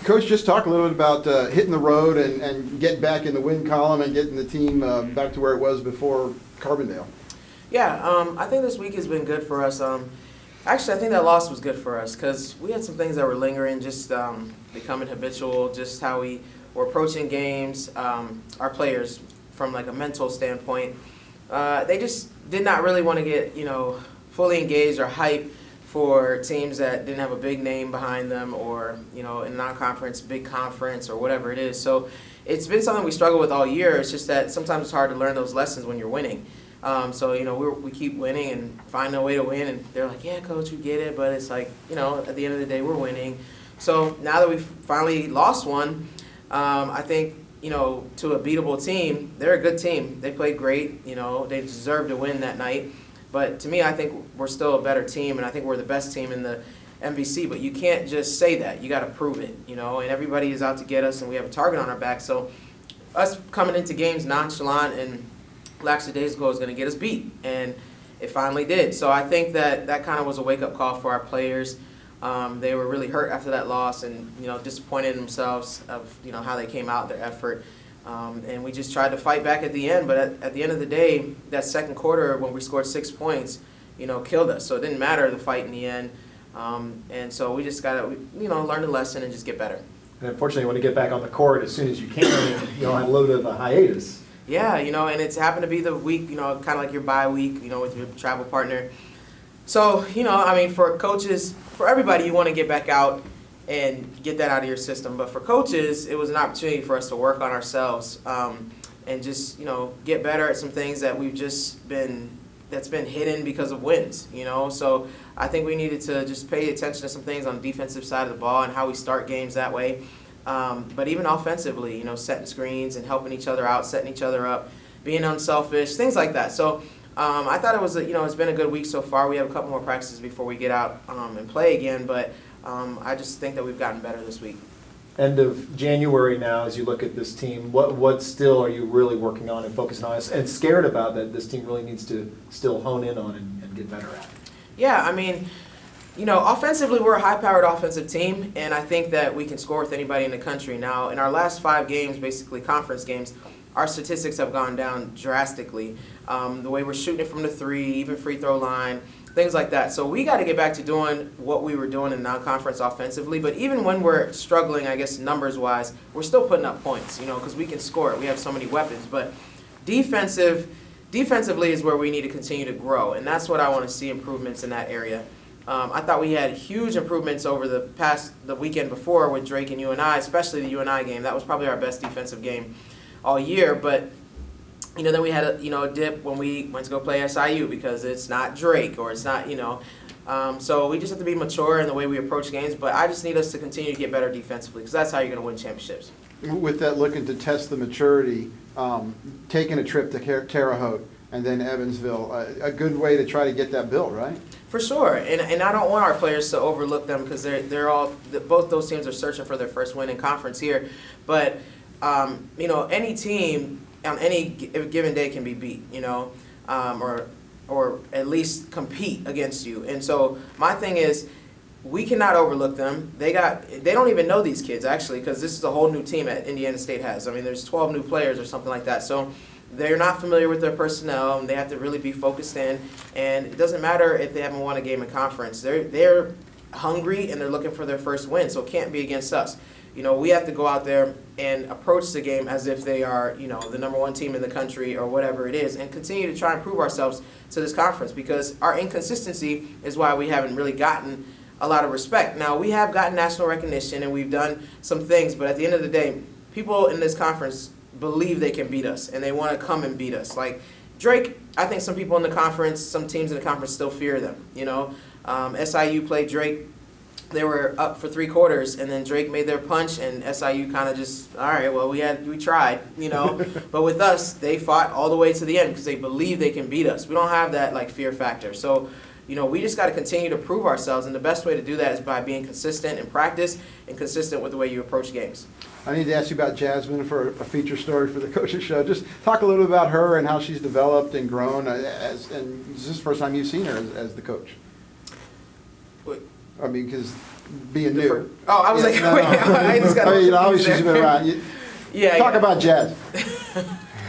Coach, just talk a little bit about hitting the road and getting back in the win column and getting the team back to where it was before Carbondale. Yeah, I think this week has been good for us. Actually, I think that loss was good for us because we had some things that were lingering, just becoming habitual, just how we were approaching games. Our players, from like a mental standpoint, they just did not really want to get, fully engaged or hyped for teams that didn't have a big name behind them or, in a non-conference, big conference or whatever it is. So it's been something we struggle with all year. It's just that sometimes it's hard to learn those lessons when you're winning. We keep winning and find a way to win, and they're like, yeah, Coach, we get it, but it's like, at the end of the day, we're winning. So now that we've finally lost one, I think, to a beatable team, they're a good team. They played great, they deserved to win that night. But to me, I think we're still a better team, and I think we're the best team in the MVC, but you can't just say that. You got to prove it, and everybody is out to get us, and we have a target on our back. So us coming into games nonchalant and lackadaisical is going to get us beat, and it finally did. So I think that kind of was a wake-up call for our players. They were really hurt after that loss and, disappointed in themselves of, how they came out, their effort. And we just tried to fight back at the end, but at the end of the day, that second quarter when we scored 6 points, killed us. So it didn't matter the fight in the end. And so we just got to, learn the lesson and just get better. And unfortunately, you want to get back on the court as soon as you can, on a little bit of a hiatus. Yeah, and it's happened to be the week, kind of like your bye week, with your travel partner. So, for coaches, for everybody, you want to get back out and get that out of your system. But for coaches, it was an opportunity for us to work on ourselves and just, get better at some things that that's been hidden because of wins, So I think we needed to just pay attention to some things on the defensive side of the ball and how we start games that way. But even offensively, setting screens and helping each other out, setting each other up, being unselfish, things like that. So I thought it was, it's been a good week so far. We have a couple more practices before we get out and play again, but I just think that we've gotten better this week. End of January now, as you look at this team, what still are you really working on and focusing on and scared about that this team really needs to still hone in on and get better at? Yeah, offensively, we're a high-powered offensive team, and I think that we can score with anybody in the country. Now, in our last 5 games, basically conference games, our statistics have gone down drastically. The way we're shooting it from the 3, even free throw line, things like that. So we got to get back to doing what we were doing in non-conference offensively. But even when we're struggling, I guess, numbers-wise, we're still putting up points, because we can score it. We have so many weapons. But defensively is where we need to continue to grow, and that's what I want to see improvements in that area. I thought we had huge improvements over the weekend before with Drake and UNI, especially the UNI game. That was probably our best defensive game all year. But then we had a dip when we went to go play SIU because it's not Drake or it's not So we just have to be mature in the way we approach games. But I just need us to continue to get better defensively because that's how you're going to win championships. With that, looking to test the maturity, taking a trip to Terre Haute and then Evansville, a good way to try to get that built, right? For sure, and I don't want our players to overlook them because they're all both those teams are searching for their first win in conference here. But any team on any given day can be beat, or at least compete against you. And so my thing is, we cannot overlook them. They don't even know these kids actually because this is a whole new team that Indiana State has. There's 12 new players or something like that. So they're not familiar with their personnel, and they have to really be focused in. And it doesn't matter if they haven't won a game in conference. They're hungry, and they're looking for their first win, so it can't be against us. We have to go out there and approach the game as if they are, the number 1 team in the country or whatever it is, and continue to try and prove ourselves to this conference because our inconsistency is why we haven't really gotten a lot of respect. Now, we have gotten national recognition, and we've done some things, but at the end of the day, people in this conference believe they can beat us, and they want to come and beat us. Like Drake, I think some people in the conference, some teams in the conference still fear them. SIU played Drake. They were up for 3 quarters, and then Drake made their punch, and SIU kind of just, all right, well, we tried, But with us, they fought all the way to the end because they believe they can beat us. We don't have that, fear factor. So, we just got to continue to prove ourselves, and the best way to do that is by being consistent in practice and consistent with the way you approach games. I need to ask you about Jasmine for a feature story for the Coach's Show. Just talk a little bit about her and how she's developed and grown. And is this the first time you've seen her as the coach? Wait. Because being new. Oh, I was Yeah, like, no, wait, no. I just got I mean, confused obviously she's there. been around. Yeah, Talk yeah. about Jazz.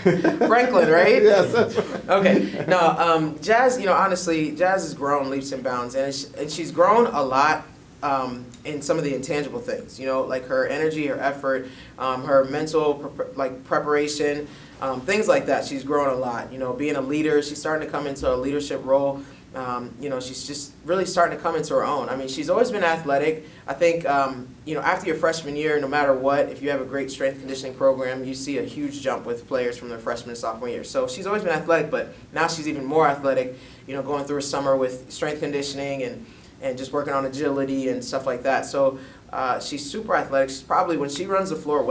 Franklin, right? Yes, that's right. Okay. No, Jazz, honestly, Jazz has grown leaps and bounds, and she's grown a lot in some of the intangible things, like her energy, her effort, her mental preparation, things like that. She's grown a lot, being a leader. She's starting to come into a leadership role. She's just really starting to come into her own. I mean, she's always been athletic. I think, after your freshman year, no matter what, if you have a great strength conditioning program, you see a huge jump with players from their freshman and sophomore year. So she's always been athletic, but now she's even more athletic, going through a summer with strength conditioning and just working on agility and stuff like that. So she's super athletic. She's probably, when she runs the floor,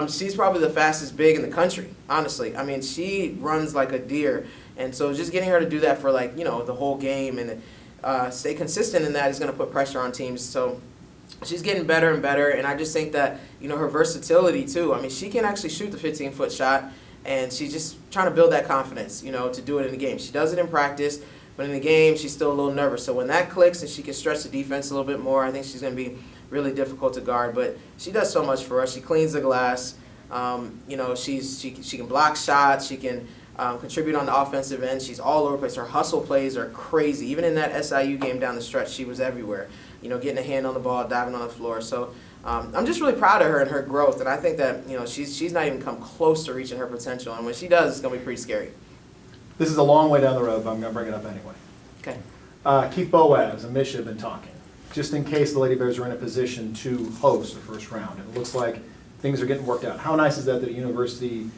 she's probably the fastest big in the country, honestly. I mean, she runs like a deer. And so just getting her to do that for the whole game and stay consistent in that is going to put pressure on teams. So she's getting better and better. And I just think that, her versatility too. I mean, she can actually shoot the 15-foot shot, and she's just trying to build that confidence, to do it in the game. She does it in practice, but in the game, she's still a little nervous. So when that clicks and she can stretch the defense a little bit more, I think she's going to be really difficult to guard. But she does so much for us. She cleans the glass. She can block shots. She can contribute on the offensive end. She's all over the place. Her hustle plays are crazy. Even in that SIU game down the stretch, she was everywhere. Getting a hand on the ball, diving on the floor. So I'm just really proud of her and her growth. And I think that she's not even come close to reaching her potential. And when she does, it's going to be pretty scary. This is a long way down the road, but I'm going to bring it up anyway. Okay. Keith Boaz and Misha have been talking, just in case the Lady Bears are in a position to host the first round. And it looks like things are getting worked out. How nice is that a university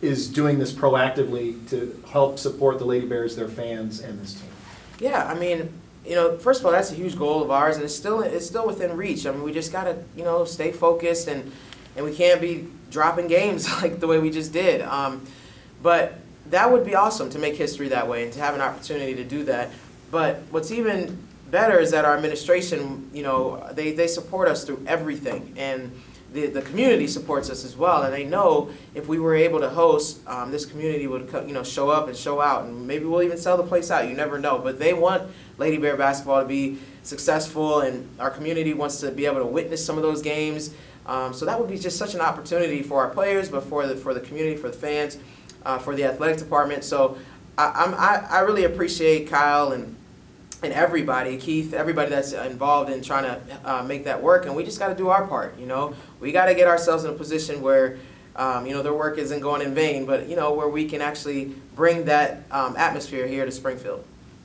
is doing this proactively to help support the Lady Bears, their fans, and this team? Yeah, I mean, first of all, that's a huge goal of ours, and it's still within reach. I mean, we just gotta, stay focused, and we can't be dropping games like the way we just did. But that would be awesome to make history that way and to have an opportunity to do that. But what's even better is that our administration, they support us through everything, and the community supports us as well, and they know if we were able to host, this community would show up and show out, and maybe we'll even sell the place out. You never know, but they want Lady Bear basketball to be successful, and our community wants to be able to witness some of those games. So that would be just such an opportunity for our players, but for the community, for the fans, for the athletic department. So I really appreciate Kyle and everybody, Keith, everybody that's involved in trying to make that work, and we just got to do our part. We got to get ourselves in a position where their work isn't going in vain, but where we can actually bring that atmosphere here to Springfield.